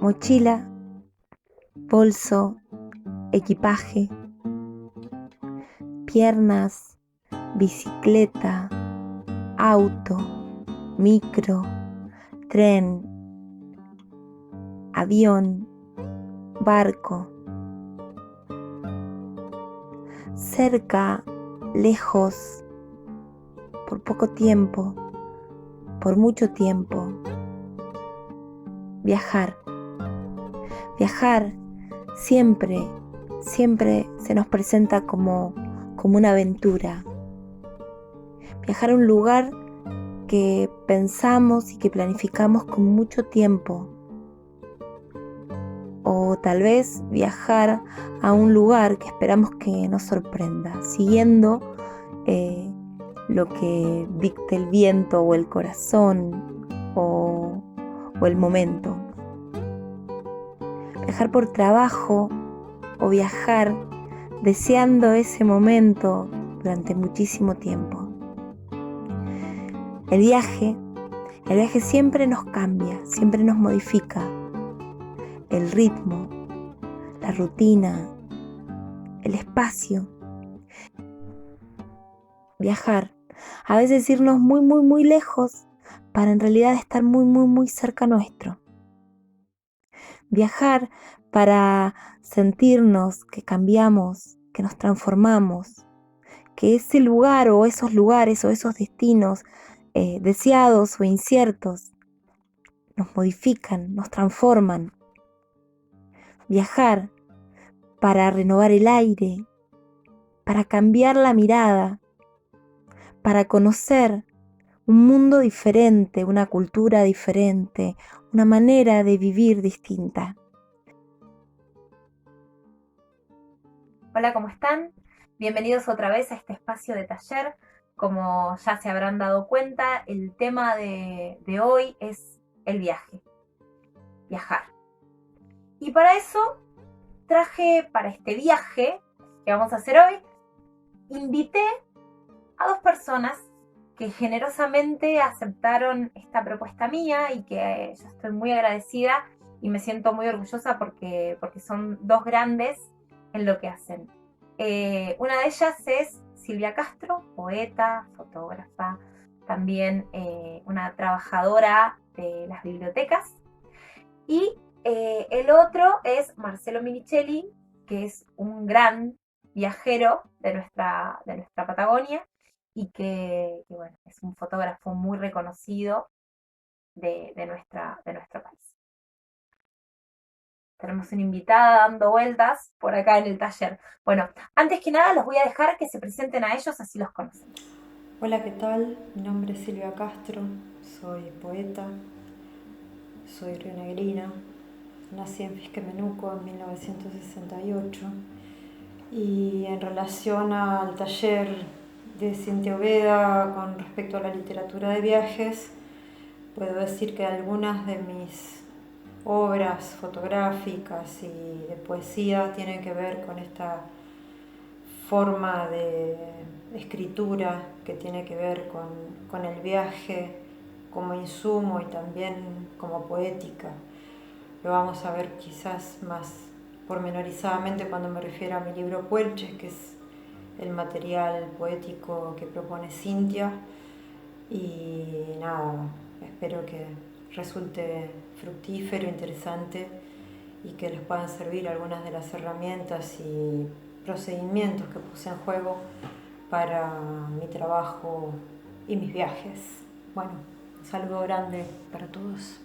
mochila, bolso, equipaje, piernas, bicicleta, auto, micro, tren, avión, barco. Cerca, lejos, por poco tiempo, por mucho tiempo. Viajar. Viajar siempre se nos presenta como una aventura. Viajar a un lugar que pensamos y que planificamos con mucho tiempo. O tal vez viajar a un lugar que esperamos que nos sorprenda, siguiendo lo que dicte el viento o el corazón o el momento. Viajar por trabajo o viajar deseando ese momento durante muchísimo tiempo. El viaje siempre nos cambia, siempre nos modifica el ritmo, la rutina, el espacio. Viajar, a veces irnos muy lejos para en realidad estar muy cerca nuestro. Viajar para sentirnos que cambiamos, que nos transformamos, que ese lugar o esos lugares o esos destinos deseados o inciertos nos modifican, nos transforman. Viajar para renovar el aire, para cambiar la mirada, para conocer un mundo diferente, una cultura diferente, una manera de vivir distinta. Hola, ¿cómo están? Bienvenidos otra vez a este espacio de taller. Como ya se habrán dado cuenta, el tema de hoy es el viaje, viajar. Y para eso traje, para este viaje que vamos a hacer hoy, invité a dos personas que generosamente aceptaron esta propuesta mía y que yo estoy muy agradecida y me siento muy orgullosa porque son dos grandes en lo que hacen. Una de ellas es Silvia Castro, poeta, fotógrafa, también una trabajadora de las bibliotecas. Y el otro es Marcelo Minichelli, que es un gran viajero de nuestra Patagonia y que bueno, es un fotógrafo muy reconocido de nuestro país. Tenemos una invitada dando vueltas por acá en el taller. Bueno, antes que nada los voy a dejar que se presenten a ellos, así los conocen. Hola, ¿qué tal? Mi nombre es Silvia Castro, soy poeta, soy rionegrina, nací en Fisquemenuco en 1968 y en relación al taller de Cintia Oveda con respecto a la literatura de viajes, puedo decir que algunas de mis obras fotográficas y de poesía tienen que ver con esta forma de escritura que tiene que ver con el viaje como insumo y también como poética. Lo vamos a ver quizás más pormenorizadamente cuando me refiero a mi libro Puelches, que es el material poético que propone Cintia. Y nada, espero que resulte fructífero, interesante y que les puedan servir algunas de las herramientas y procedimientos que puse en juego para mi trabajo y mis viajes. Bueno, un saludo grande para todos.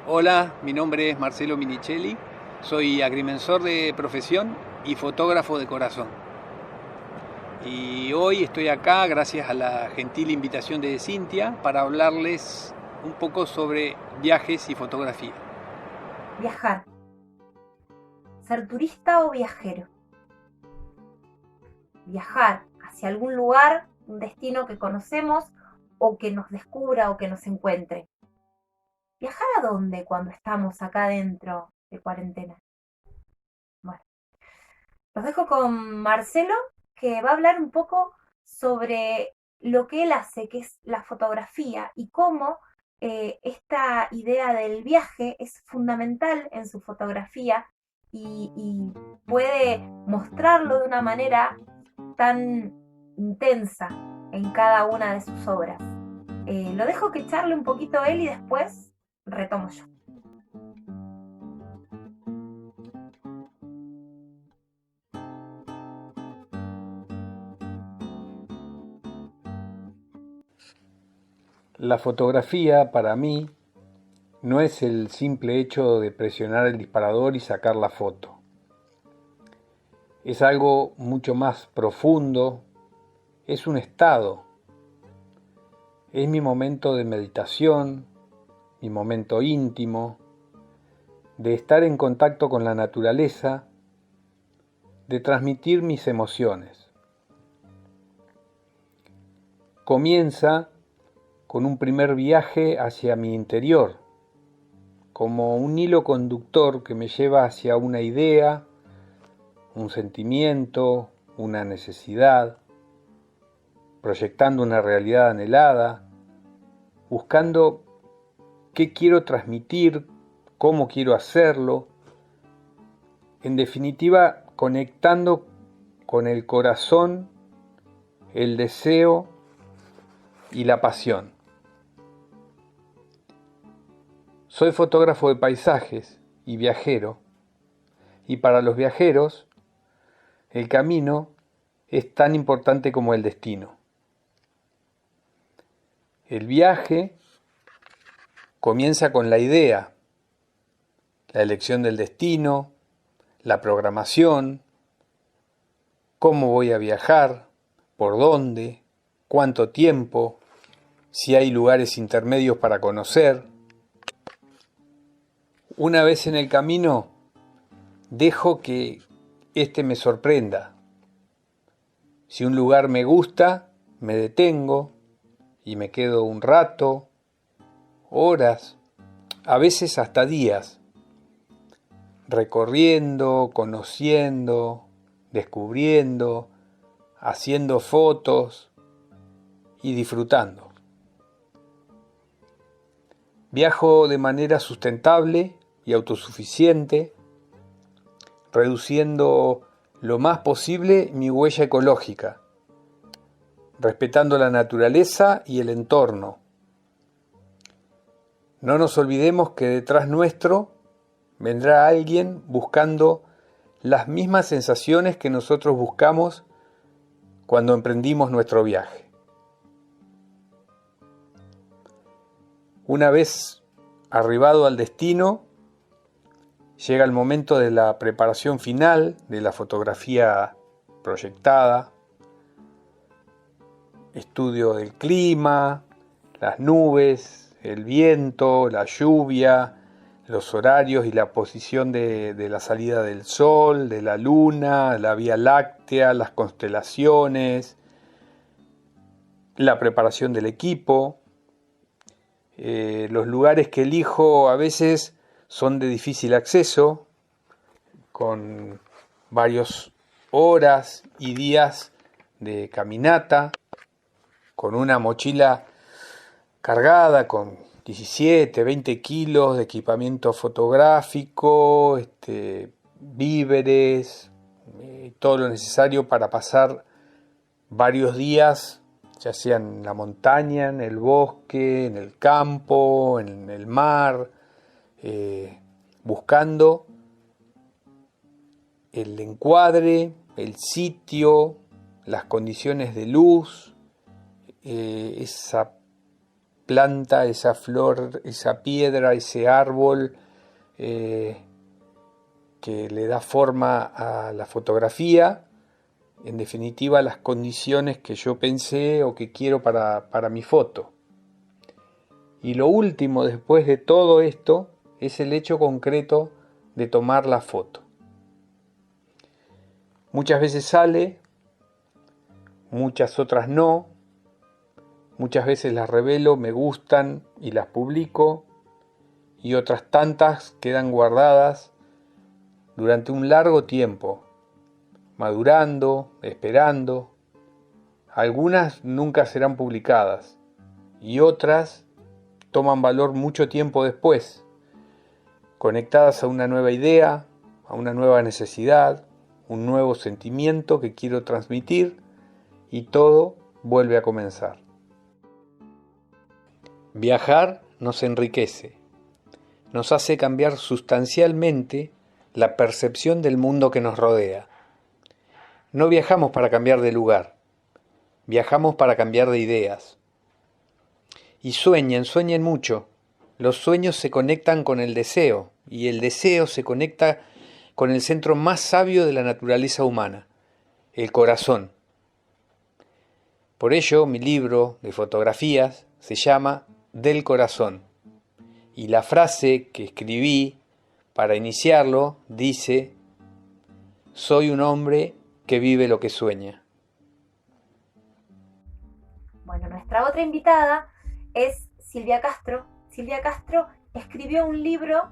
Hola, mi nombre es Marcelo Minichelli, soy agrimensor de profesión y fotógrafo de corazón. Y hoy estoy acá gracias a la gentil invitación de Cintia para hablarles un poco sobre viajes y fotografía. Viajar. Ser turista o viajero. Viajar hacia algún lugar, un destino que conocemos o que nos descubra o que nos encuentre. ¿Viajar a dónde cuando estamos acá dentro de cuarentena? Bueno, los dejo con Marcelo, que va a hablar un poco sobre lo que él hace, que es la fotografía, y cómo esta idea del viaje es fundamental en su fotografía y puede mostrarlo de una manera tan intensa en cada una de sus obras. Lo dejo que charle un poquito él y después retomo yo. La fotografía para mí no es el simple hecho de presionar el disparador y sacar la foto. Es algo mucho más profundo, es un estado, es mi momento de meditación, mi momento íntimo, de estar en contacto con la naturaleza, de transmitir mis emociones. Comienza con un primer viaje hacia mi interior, como un hilo conductor que me lleva hacia una idea, un sentimiento, una necesidad, proyectando una realidad anhelada, buscando qué quiero transmitir, cómo quiero hacerlo, en definitiva conectando con el corazón, el deseo y la pasión. Soy fotógrafo de paisajes y viajero, y para los viajeros el camino es tan importante como el destino. El viaje comienza con la idea, la elección del destino, la programación, cómo voy a viajar, por dónde, cuánto tiempo, si hay lugares intermedios para conocer. Una vez en el camino, dejo que este me sorprenda. Si un lugar me gusta, me detengo y me quedo un rato, horas, a veces hasta días, recorriendo, conociendo, descubriendo, haciendo fotos y disfrutando. Viajo de manera sustentable y autosuficiente, reduciendo lo más posible mi huella ecológica, respetando la naturaleza y el entorno. No nos olvidemos que detrás nuestro vendrá alguien buscando las mismas sensaciones que nosotros buscamos cuando emprendimos nuestro viaje. Una vez arribado al destino, llega el momento de la preparación final de la fotografía proyectada, estudio del clima, las nubes, el viento, la lluvia, los horarios y la posición de la salida del sol, de la luna, la Vía Láctea, las constelaciones, la preparación del equipo. Los lugares que elijo a veces son de difícil acceso, con varias horas y días de caminata, con una mochila cargada con 17, 20 kilos de equipamiento fotográfico, víveres, todo lo necesario para pasar varios días, ya sea en la montaña, en el bosque, en el campo, en el mar, buscando el encuadre, el sitio, las condiciones de luz, esa planta, esa flor, esa piedra, ese árbol que le da forma a la fotografía, en definitiva las condiciones que yo pensé o que quiero para mi foto. Y lo último después de todo esto es el hecho concreto de tomar la foto. Muchas veces sale, muchas otras no, muchas veces las revelo, me gustan y las publico, y otras tantas quedan guardadas durante un largo tiempo, madurando, esperando. Algunas nunca serán publicadas y otras toman valor mucho tiempo después, conectadas a una nueva idea, a una nueva necesidad, un nuevo sentimiento que quiero transmitir, y todo vuelve a comenzar. Viajar nos enriquece, nos hace cambiar sustancialmente la percepción del mundo que nos rodea. No viajamos para cambiar de lugar, viajamos para cambiar de ideas. Y sueñen mucho. Los sueños se conectan con el deseo, y el deseo se conecta con el centro más sabio de la naturaleza humana, el corazón. Por ello, mi libro de fotografías se llama Del Corazón. Y la frase que escribí para iniciarlo dice: soy un hombre que vive lo que sueña. Bueno, nuestra otra invitada es Silvia Castro. Silvia Castro escribió un libro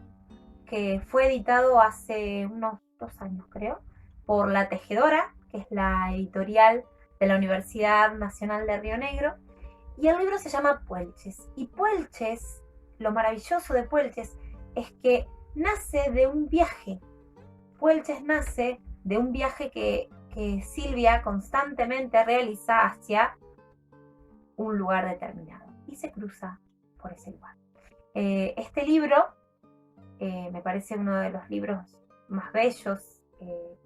que fue editado hace unos 2 años, creo, por La Tejedora, que es la editorial de la Universidad Nacional de Río Negro, y el libro se llama Puelches. Y Puelches, lo maravilloso de Puelches es que nace de un viaje. Puelches nace de un viaje que Silvia constantemente realiza hacia un lugar determinado y se cruza por ese lugar. Este libro me parece uno de los libros más bellos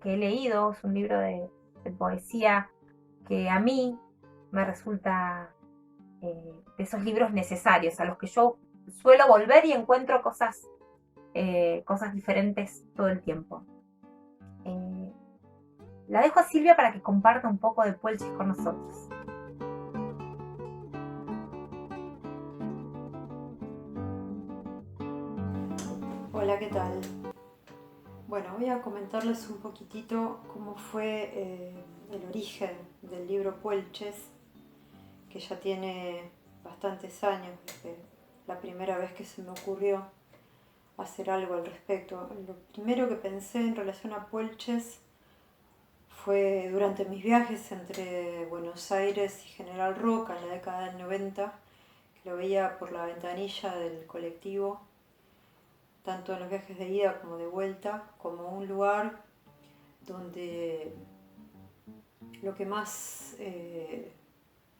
que he leído. Es un libro de poesía que a mí me resulta de esos libros necesarios a los que yo suelo volver y encuentro cosas diferentes todo el tiempo. La dejo a Silvia para que comparta un poco de Puelches con nosotros. Hola, ¿qué tal? Bueno, voy a comentarles un poquitito cómo fue el origen del libro Puelches, que ya tiene bastantes años, desde la primera vez que se me ocurrió hacer algo al respecto. Lo primero que pensé en relación a Puelches fue durante mis viajes entre Buenos Aires y General Roca en la década del 90, que lo veía por la ventanilla del colectivo, tanto en los viajes de ida como de vuelta, como un lugar donde lo que más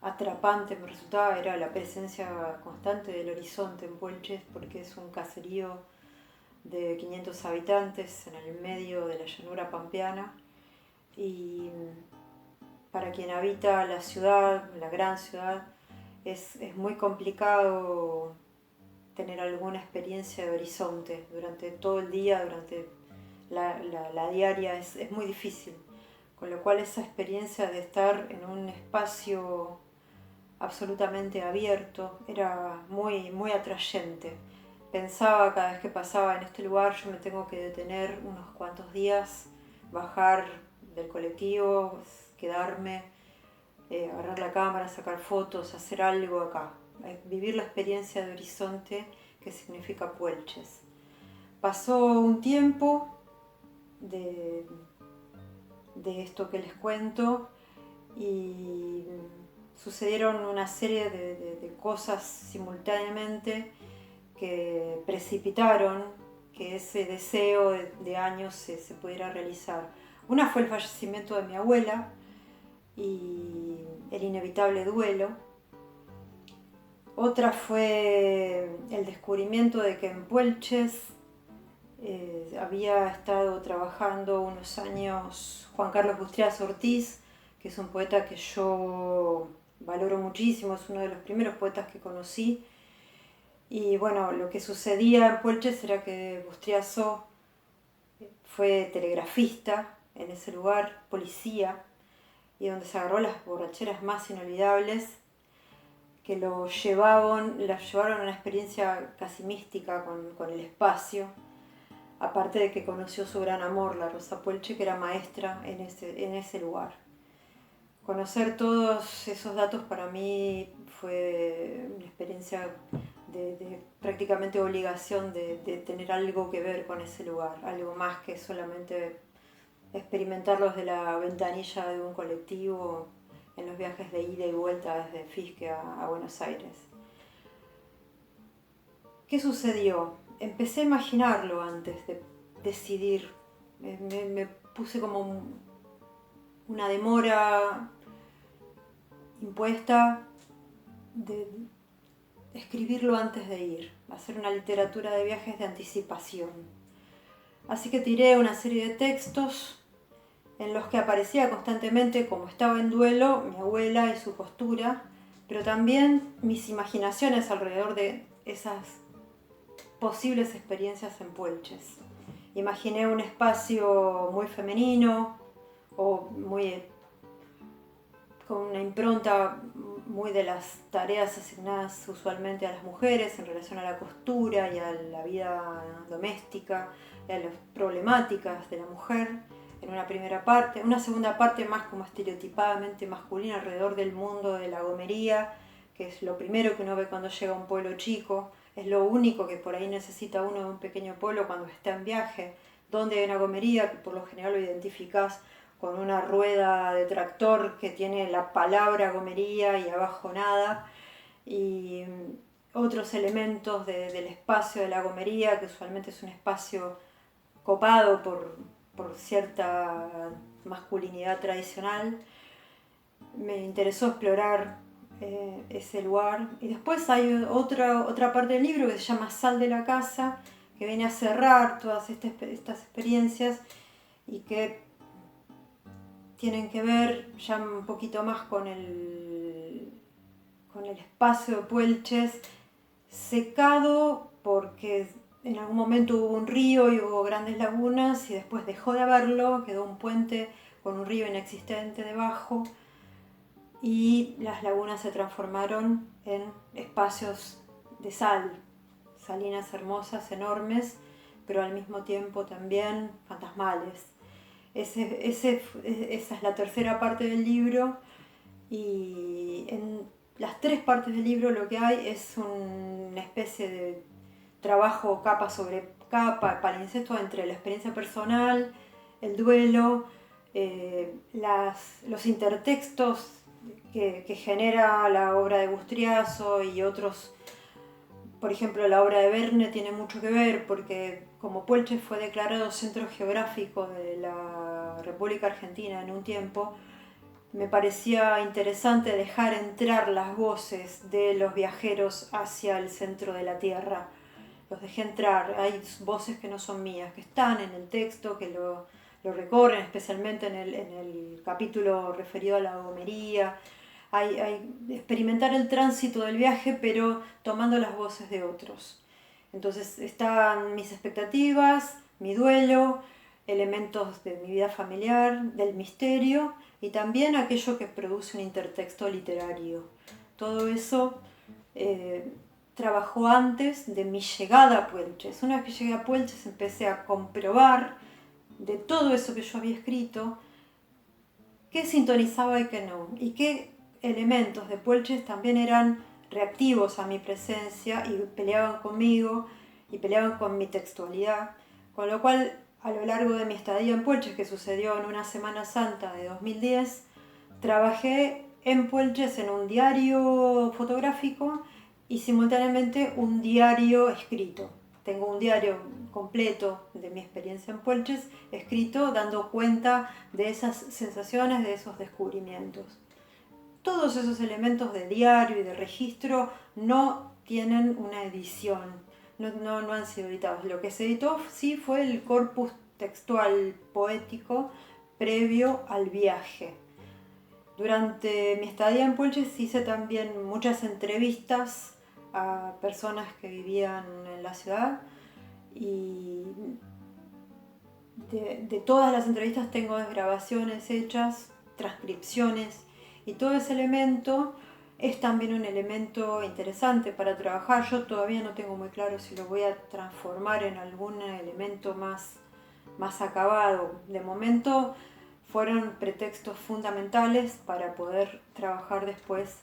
atrapante me resultaba era la presencia constante del horizonte en Puelches, porque es un caserío de 500 habitantes en el medio de la llanura pampeana, y para quien habita la ciudad, la gran ciudad, es muy complicado tener alguna experiencia de horizonte durante todo el día, durante la diaria, es muy difícil. Con lo cual esa experiencia de estar en un espacio absolutamente abierto era muy atrayente. Pensaba cada vez que pasaba en este lugar, yo me tengo que detener unos cuantos días, bajar del colectivo, quedarme, agarrar la cámara, sacar fotos, hacer algo acá, vivir la experiencia de horizonte que significa Puelches. Pasó un tiempo de esto que les cuento y sucedieron una serie de cosas simultáneamente que precipitaron que ese deseo de años se pudiera realizar. Una fue el fallecimiento de mi abuela y el inevitable duelo. Otra fue el descubrimiento de que en Puelches había estado trabajando unos años Juan Carlos Bustrias Ortiz, que es un poeta que yo valoro muchísimo, es uno de los primeros poetas que conocí. Y bueno, lo que sucedía en Puelches era que Bustriaso fue telegrafista en ese lugar, policía, y donde se agarró las borracheras más inolvidables que las llevaron a una experiencia casi mística con el espacio, aparte de que conoció su gran amor, la Rosa Puelche, que era maestra en ese lugar. Conocer todos esos datos para mí fue una experiencia de prácticamente obligación de tener algo que ver con ese lugar, algo más que solamente experimentarlos de la ventanilla de un colectivo en los viajes de ida y vuelta desde Fisque a Buenos Aires. ¿Qué sucedió? Empecé a imaginarlo antes de decidir. Me puse como una demora impuesta de escribirlo antes de ir, hacer una literatura de viajes de anticipación. Así que tiré una serie de textos en los que aparecía constantemente, como estaba en duelo, mi abuela y su postura, pero también mis imaginaciones alrededor de esas posibles experiencias en Puelches. Imaginé un espacio muy femenino o muy con una impronta muy de las tareas asignadas usualmente a las mujeres en relación a la costura y a la vida doméstica y a las problemáticas de la mujer en una primera parte, una segunda parte más como estereotipadamente masculina alrededor del mundo de la gomería, que es lo primero que uno ve cuando llega a un pueblo chico, es lo único que por ahí necesita uno de un pequeño pueblo cuando está en viaje, donde hay una gomería que por lo general lo identificás con una rueda de tractor que tiene la palabra gomería y abajo nada, y otros elementos del espacio de la gomería, que usualmente es un espacio copado por cierta masculinidad tradicional. Me interesó explorar ese lugar. Y después hay otra parte del libro que se llama Sal de la casa, que viene a cerrar todas estas experiencias y que tienen que ver ya un poquito más con el espacio de Puelches, secado porque en algún momento hubo un río y hubo grandes lagunas y después dejó de haberlo, quedó un puente con un río inexistente debajo y las lagunas se transformaron en espacios de sal, salinas hermosas, enormes, pero al mismo tiempo también fantasmales. Esa es la tercera parte del libro y en las tres partes del libro lo que hay es una especie de trabajo capa sobre capa, palimpsesto entre la experiencia personal, el duelo, los intertextos que genera la obra de Bustriaso y otros. Por ejemplo, la obra de Verne tiene mucho que ver porque como Puelches fue declarado centro geográfico de la República Argentina en un tiempo, me parecía interesante dejar entrar las voces de los viajeros hacia el centro de la Tierra. Los dejé entrar, hay voces que no son mías, que están en el texto, que lo recorren, especialmente en el capítulo referido a la gomería. Hay experimentar el tránsito del viaje, pero tomando las voces de otros. Entonces están mis expectativas, mi duelo, elementos de mi vida familiar, del misterio y también aquello que produce un intertexto literario. Todo eso trabajó antes de mi llegada a Puelches. Una vez que llegué a Puelches empecé a comprobar de todo eso que yo había escrito qué sintonizaba y qué no, y qué elementos de Puelches también eran reactivos a mi presencia y peleaban conmigo y peleaban con mi textualidad, con lo cual a lo largo de mi estadía en Puelches, que sucedió en una Semana Santa de 2010, trabajé en Puelches en un diario fotográfico y simultáneamente un diario escrito. Tengo un diario completo de mi experiencia en Puelches, escrito dando cuenta de esas sensaciones, de esos descubrimientos. Todos esos elementos de diario y de registro no tienen una edición, no han sido editados. Lo que se editó sí fue el corpus textual poético previo al viaje. Durante mi estadía en Puelches hice también muchas entrevistas a personas que vivían en la ciudad y de todas las entrevistas tengo grabaciones hechas, transcripciones y todo ese elemento es también un elemento interesante para trabajar. Yo todavía no tengo muy claro si lo voy a transformar en algún elemento más acabado. De momento fueron pretextos fundamentales para poder trabajar después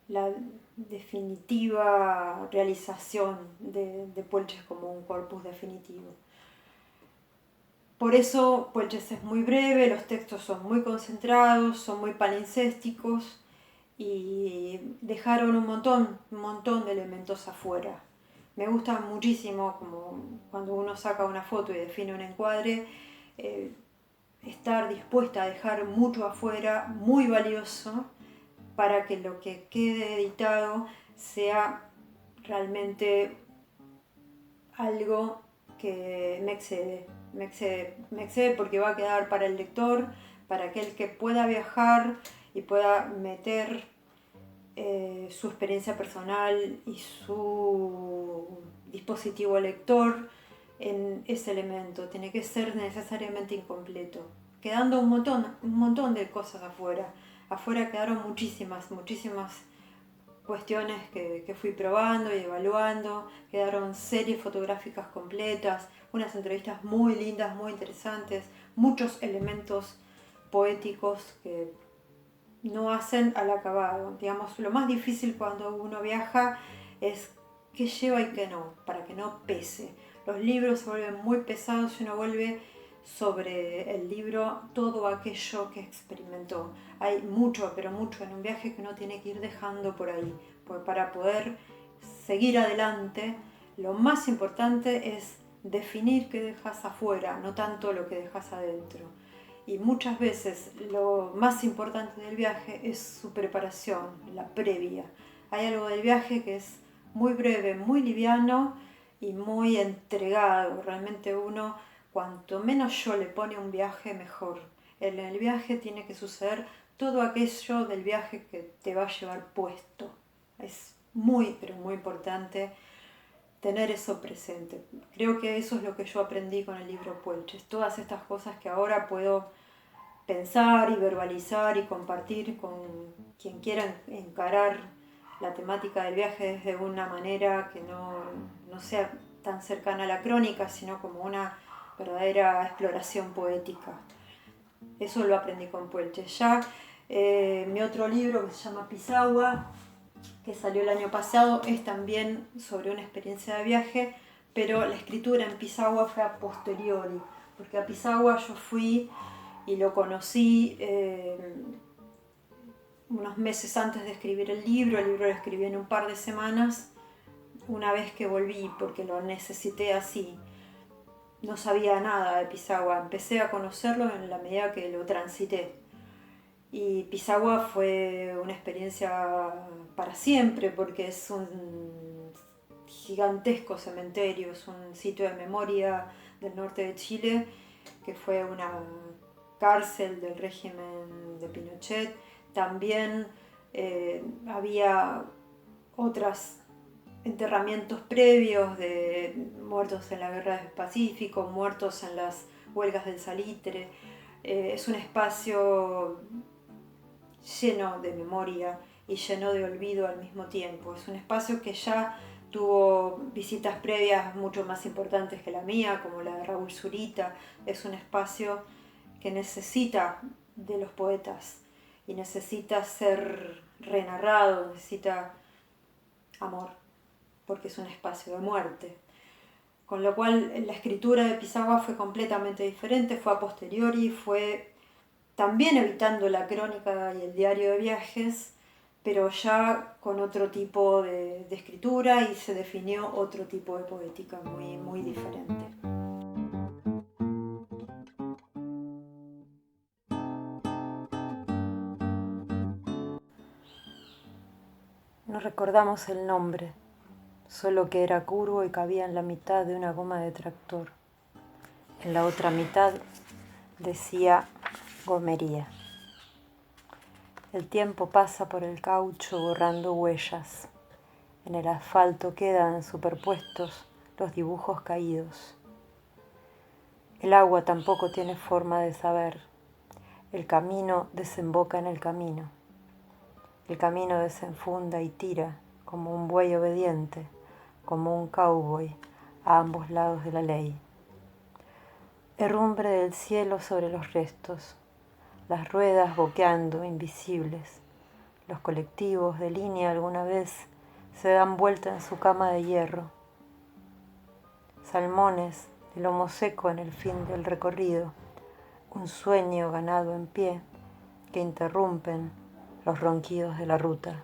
la definitiva realización de Puelches como un corpus definitivo. Por eso Puelches es muy breve, los textos son muy concentrados, son muy palincésticos y dejaron un montón de elementos afuera. Me gusta muchísimo, como cuando uno saca una foto y define un encuadre, estar dispuesta a dejar mucho afuera, muy valioso, para que lo que quede editado sea realmente algo que me excede porque va a quedar para el lector, para aquel que pueda viajar y pueda meter su experiencia personal y su dispositivo lector en ese elemento. Tiene que ser necesariamente incompleto, quedando un montón de cosas afuera. Afuera quedaron muchísimas cuestiones que fui probando y evaluando, quedaron series fotográficas completas, unas entrevistas muy lindas, muy interesantes, muchos elementos poéticos que no hacen al acabado. Digamos, lo más difícil cuando uno viaja es qué lleva y qué no, para que no pese. Los libros se vuelven muy pesados y uno vuelve sobre el libro todo aquello que experimentó. Hay mucho, pero mucho en un viaje que uno tiene que ir dejando por ahí, para poder seguir adelante. Lo más importante es definir qué dejas afuera, no tanto lo que dejas adentro. Y muchas veces lo más importante del viaje es su preparación, la previa. Hay algo del viaje que es muy breve, muy liviano y muy entregado. Realmente uno, cuanto menos yo le pone a un viaje, mejor. En el viaje tiene que suceder todo aquello del viaje que te va a llevar puesto. Es muy, pero muy importante tener eso presente. Creo que eso es lo que yo aprendí con el libro Puelches. Todas estas cosas que ahora puedo pensar y verbalizar y compartir con quien quiera encarar la temática del viaje desde una manera que no sea tan cercana a la crónica, sino como una verdadera exploración poética. Eso lo aprendí con Puelches. Ya mi otro libro, que se llama Pisagua, que salió el año pasado, es también sobre una experiencia de viaje, pero la escritura en Pisagua fue a posteriori, porque a Pisagua yo fui y lo conocí unos meses antes de escribir el libro lo escribí en un par de semanas, una vez que volví, porque lo necesité así. No sabía nada de Pisagua, empecé a conocerlo en la medida que lo transité. Y Pisagua fue una experiencia para siempre, porque es un gigantesco cementerio, es un sitio de memoria del norte de Chile, que fue una cárcel del régimen de Pinochet. También había otros enterramientos previos de muertos en la guerra del Pacífico, muertos en las huelgas del Salitre. Es un espacio lleno de memoria y lleno de olvido al mismo tiempo. Es un espacio que ya tuvo visitas previas mucho más importantes que la mía, como la de Raúl Zurita. Es un espacio que necesita de los poetas y necesita ser renarrado, necesita amor, porque es un espacio de muerte. Con lo cual la escritura de Pisagua fue completamente diferente, fue a posteriori, fue también evitando la crónica y el diario de viajes, pero ya con otro tipo de escritura, y se definió otro tipo de poética muy, muy diferente. No recordamos el nombre, solo que era curvo y cabía en la mitad de una goma de tractor. En la otra mitad decía gomería. El tiempo pasa por el caucho borrando huellas. En el asfalto quedan superpuestos los dibujos caídos. El agua tampoco tiene forma de saber. El camino desemboca en el camino. El camino desenfunda y tira como un buey obediente, como un cowboy a ambos lados de la ley. Herrumbre del cielo sobre los restos, las ruedas boqueando invisibles. Los colectivos de línea alguna vez se dan vuelta en su cama de hierro. Salmones de lomo seco en el fin del recorrido, un sueño ganado en pie que interrumpen los ronquidos de la ruta.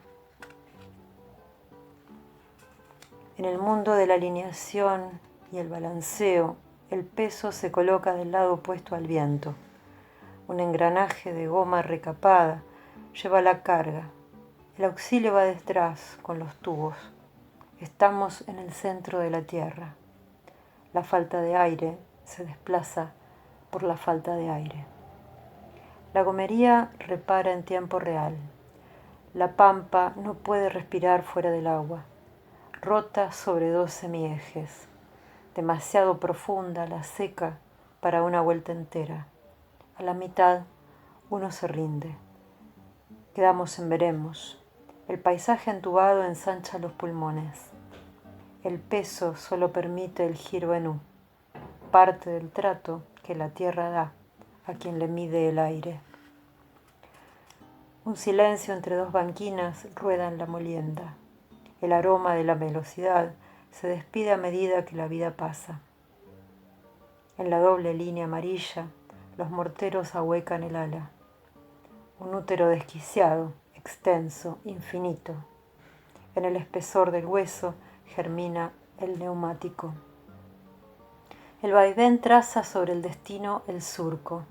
En el mundo de la alineación y el balanceo, el peso se coloca del lado opuesto al viento. Un engranaje de goma recapada lleva la carga. El auxilio va detrás con los tubos. Estamos en el centro de la tierra. La falta de aire se desplaza por la falta de aire. La gomería repara en tiempo real. La pampa no puede respirar fuera del agua. Rota sobre 2 semiejes. Demasiado profunda la seca para una vuelta entera. A la mitad uno se rinde. Quedamos en veremos. El paisaje entubado ensancha los pulmones. El peso solo permite el giro en U, parte del trato que la tierra da a quien le mide el aire. Un silencio entre 2 banquinas rueda en la molienda. El aroma de la velocidad se despide a medida que la vida pasa. En la doble línea amarilla, los morteros ahuecan el ala. Un útero desquiciado, extenso, infinito. En el espesor del hueso germina el neumático. El vaivén traza sobre el destino el surco,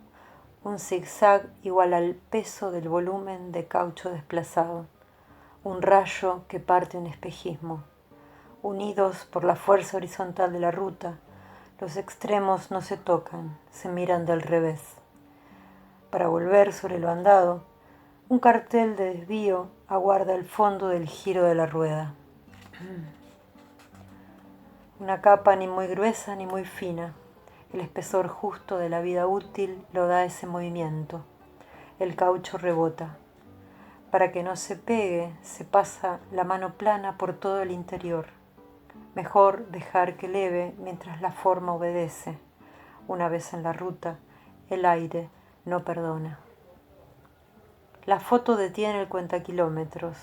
un zigzag igual al peso del volumen de caucho desplazado, un rayo que parte un espejismo. Unidos por la fuerza horizontal de la ruta, los extremos no se tocan, se miran del revés. Para volver sobre lo andado, un cartel de desvío aguarda el fondo del giro de la rueda. Una capa ni muy gruesa ni muy fina. El espesor justo de la vida útil lo da ese movimiento. El caucho rebota. Para que no se pegue, se pasa la mano plana por todo el interior. Mejor dejar que leve mientras la forma obedece. Una vez en la ruta, el aire no perdona. La foto detiene el cuentakilómetros.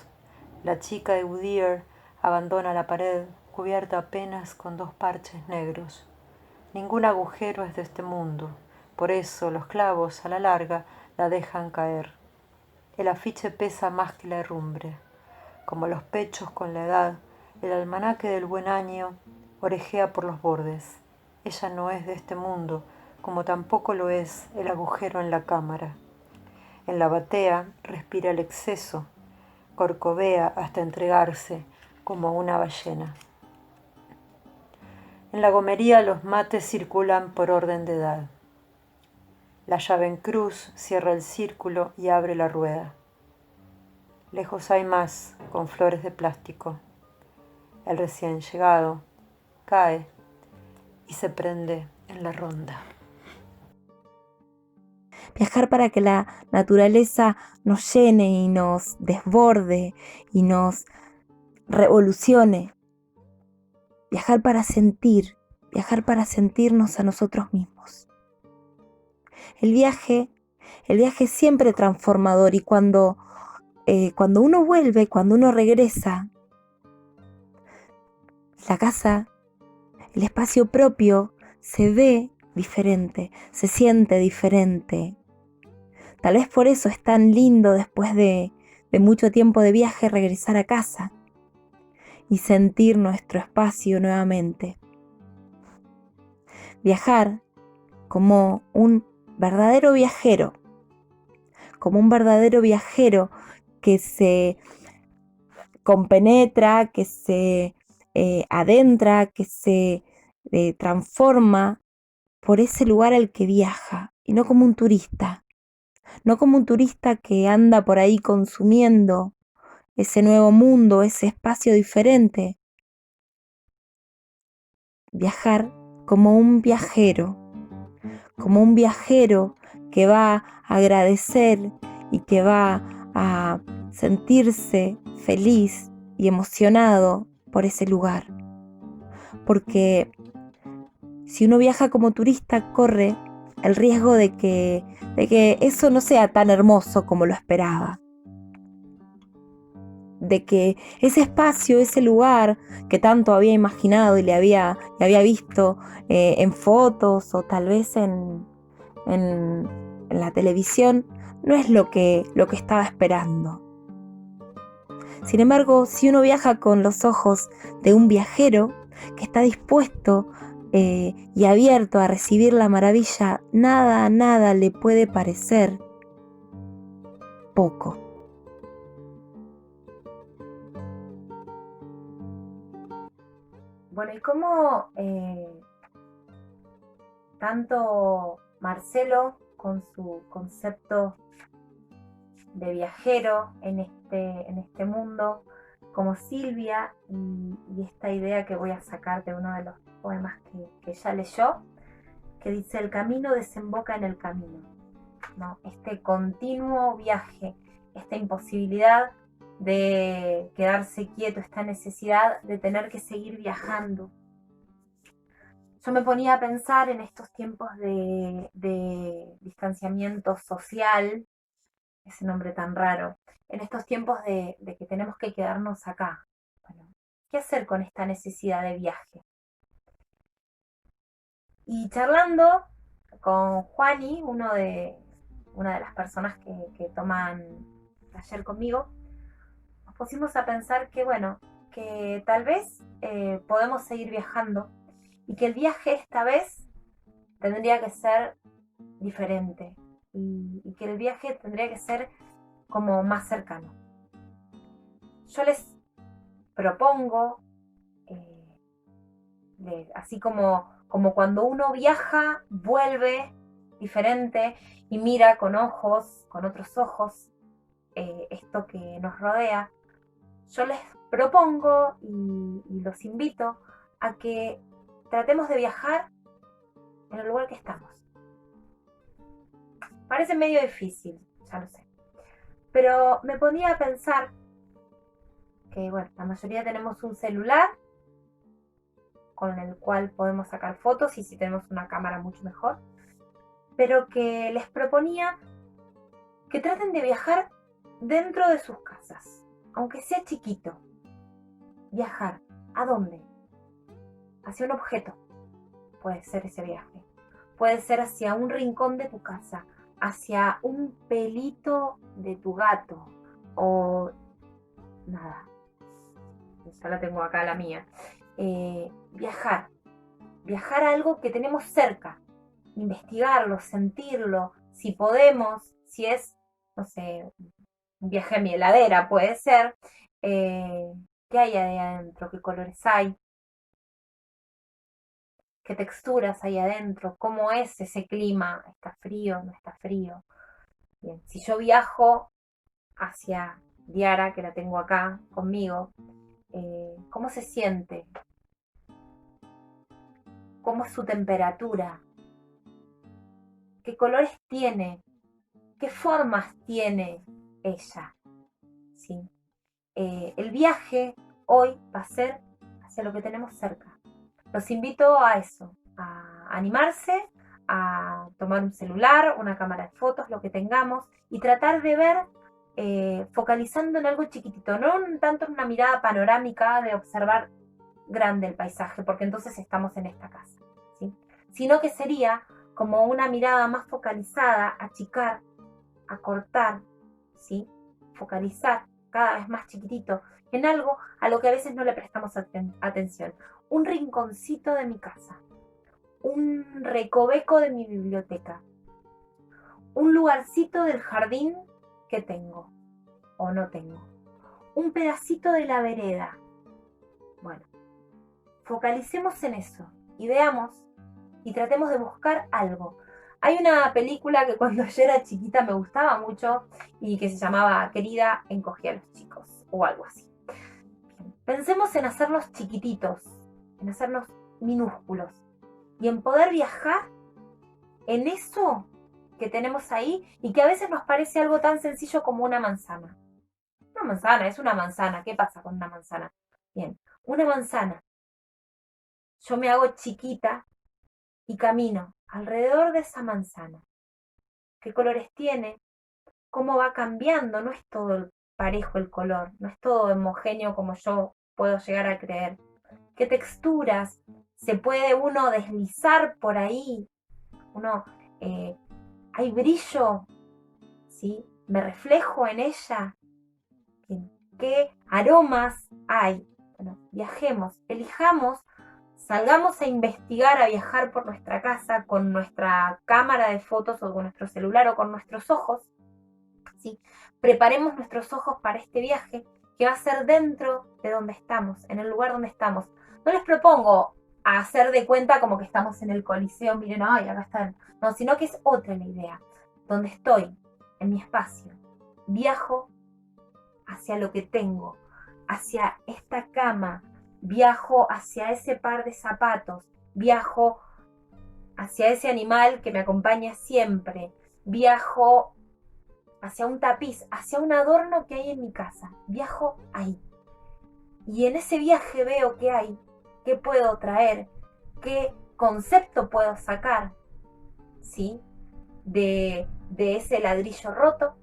La chica de Whittier abandona la pared cubierta apenas con 2 parches negros. Ningún agujero es de este mundo, por eso los clavos a la larga la dejan caer. El afiche pesa más que la herrumbre. Como los pechos con la edad, el almanaque del buen año orejea por los bordes. Ella no es de este mundo, como tampoco lo es el agujero en la cámara. En la batea respira el exceso, corcovea hasta entregarse como una ballena. En la gomería los mates circulan por orden de edad. La llave en cruz cierra el círculo y abre la rueda. Lejos hay más, con flores de plástico. El recién llegado cae y se prende en la ronda. Viajar para que la naturaleza nos llene y nos desborde y nos revolucione. Viajar para sentirnos a nosotros mismos. El viaje es siempre transformador y cuando uno vuelve, cuando uno regresa, la casa, el espacio propio se ve diferente, se siente diferente. Tal vez por eso es tan lindo después de mucho tiempo de viaje regresar a casa y sentir nuestro espacio nuevamente. Viajar como un verdadero viajero, que se compenetra, que se adentra, que se transforma por ese lugar al que viaja, y no como un turista que anda por ahí consumiendo ese nuevo mundo, ese espacio diferente. Viajar como un viajero que va a agradecer y que va a sentirse feliz y emocionado por ese lugar. Porque si uno viaja como turista, corre el riesgo de que eso no sea tan hermoso como lo esperaba. De que ese espacio, ese lugar que tanto había imaginado y le había visto en fotos o tal vez en la televisión, no es lo que estaba esperando. Sin embargo, si uno viaja con los ojos de un viajero que está dispuesto y abierto a recibir la maravilla, nada le puede parecer poco. Bueno, y cómo tanto Marcelo con su concepto de viajero en este mundo, como Silvia y esta idea que voy a sacar de uno de los poemas que ella leyó, que dice: el camino desemboca en el camino, ¿no? Este continuo viaje, esta imposibilidad de quedarse quieto, esta necesidad de tener que seguir viajando. Yo me ponía a pensar en estos tiempos de distanciamiento social, ese nombre tan raro, en estos tiempos de que tenemos que quedarnos acá. Bueno, ¿qué hacer con esta necesidad de viaje? Y charlando con Juani, una de las personas que toman taller conmigo, nos pusimos a pensar que, bueno, que tal vez podemos seguir viajando y que el viaje esta vez tendría que ser diferente y que el viaje tendría que ser como más cercano. Yo les propongo, así como cuando uno viaja, vuelve diferente y mira con otros ojos, esto que nos rodea, yo les propongo y los invito a que tratemos de viajar en el lugar que estamos. Parece medio difícil, ya lo sé. Pero me ponía a pensar que, bueno, la mayoría tenemos un celular con el cual podemos sacar fotos, y si tenemos una cámara mucho mejor. Pero que les proponía que traten de viajar dentro de sus casas, aunque sea chiquito. Viajar, ¿a dónde? Hacia un objeto. Puede ser ese viaje. Puede ser hacia un rincón de tu casa, hacia un pelito de tu gato, o nada, ya la tengo acá, la mía. Viajar a algo que tenemos cerca, investigarlo, sentirlo, si podemos, si es, no sé, un viaje a mi heladera, puede ser, qué hay ahí adentro, qué colores hay, qué texturas hay adentro, cómo es ese clima, está frío, no está frío. Bien, si yo viajo hacia Diara, que la tengo acá conmigo, ¿cómo se siente? ¿Cómo es su temperatura? ¿Qué colores tiene? ¿Qué formas tiene ella? ¿Sí? El viaje hoy va a ser hacia lo que tenemos cerca. Los invito a eso, a animarse, a tomar un celular, una cámara de fotos, lo que tengamos, y tratar de ver, focalizando en algo chiquitito, no tanto en una mirada panorámica de observar grande el paisaje, porque entonces estamos en esta casa, ¿sí? Sino que sería como una mirada más focalizada, achicar, acortar, ¿sí? Focalizar cada vez más chiquitito en algo a lo que a veces no le prestamos atención. Un rinconcito de mi casa, un recoveco de mi biblioteca, un lugarcito del jardín que tengo o no tengo, un pedacito de la vereda. Bueno, focalicemos en eso y veamos y tratemos de buscar algo. Hay una película que cuando yo era chiquita me gustaba mucho y que se llamaba Querida, encogí a los chicos, o algo así. Pensemos en hacernos chiquititos, en hacernos minúsculos y en poder viajar en eso que tenemos ahí y que a veces nos parece algo tan sencillo como una manzana. Una manzana, es una manzana. ¿Qué pasa con una manzana? Bien, una manzana. Yo me hago chiquita y camino alrededor de esa manzana. ¿Qué colores tiene? ¿Cómo va cambiando? No es todo parejo el color, no es todo homogéneo como yo puedo llegar a creer. ¿Qué texturas se puede uno deslizar por ahí? ¿Hay brillo? ¿Sí? ¿Me reflejo en ella? Bien. qué aromas hay. Bueno, viajemos, elijamos, salgamos a investigar, a viajar por nuestra casa con nuestra cámara de fotos o con nuestro celular o con nuestros ojos, ¿sí? Preparemos nuestros ojos para este viaje que va a ser dentro de donde estamos, en el lugar donde estamos. No les propongo hacer de cuenta como que estamos en el Coliseo, miren, ay, acá están. No, sino que es otra la idea. Donde estoy, en mi espacio, viajo hacia lo que tengo, hacia esta cama, viajo hacia ese par de zapatos, viajo hacia ese animal que me acompaña siempre, viajo hacia un tapiz, hacia un adorno que hay en mi casa, viajo ahí. Y en ese viaje veo qué hay, qué puedo traer, qué concepto puedo sacar, ¿sí? De ese ladrillo roto,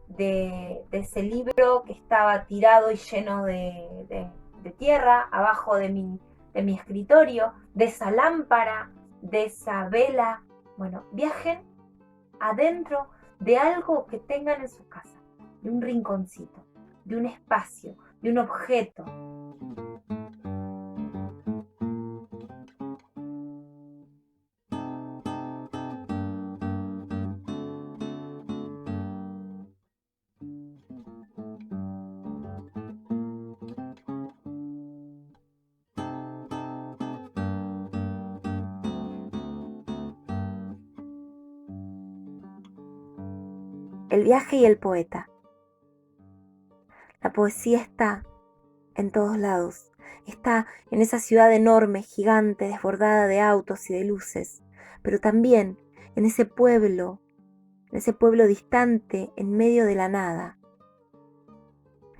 de ese libro que estaba tirado y lleno de tierra abajo de mi escritorio, de esa lámpara, de esa vela. Bueno, viajen adentro de algo que tengan en su casa, de un rinconcito, de un espacio, de un objeto. El viaje y el poeta. La poesía está en todos lados. Está en esa ciudad enorme, gigante, desbordada de autos y de luces, pero también en ese pueblo distante en medio de la nada.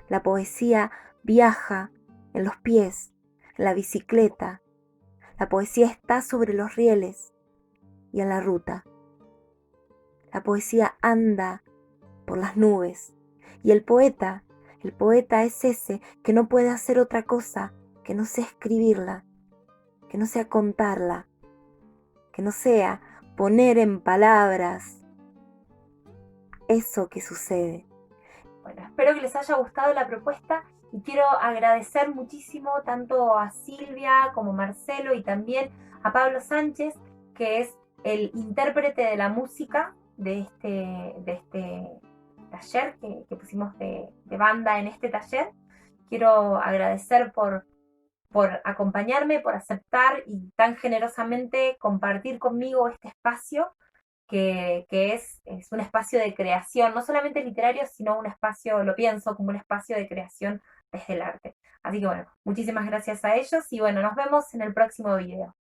La poesía viaja en los pies, en la bicicleta. La poesía está sobre los rieles y en la ruta. La poesía anda por las nubes. Y el poeta es ese que no puede hacer otra cosa que no sea escribirla, que no sea contarla, que no sea poner en palabras eso que sucede. Bueno, espero que les haya gustado la propuesta y quiero agradecer muchísimo tanto a Silvia como a Marcelo y también a Pablo Sánchez, que es el intérprete de la música de este taller que pusimos de banda en este taller. Quiero agradecer por acompañarme, por aceptar y tan generosamente compartir conmigo este espacio que es un espacio de creación, no solamente literario, sino un espacio, lo pienso como un espacio de creación desde el arte. Así que bueno, muchísimas gracias a ellos y bueno, nos vemos en el próximo video.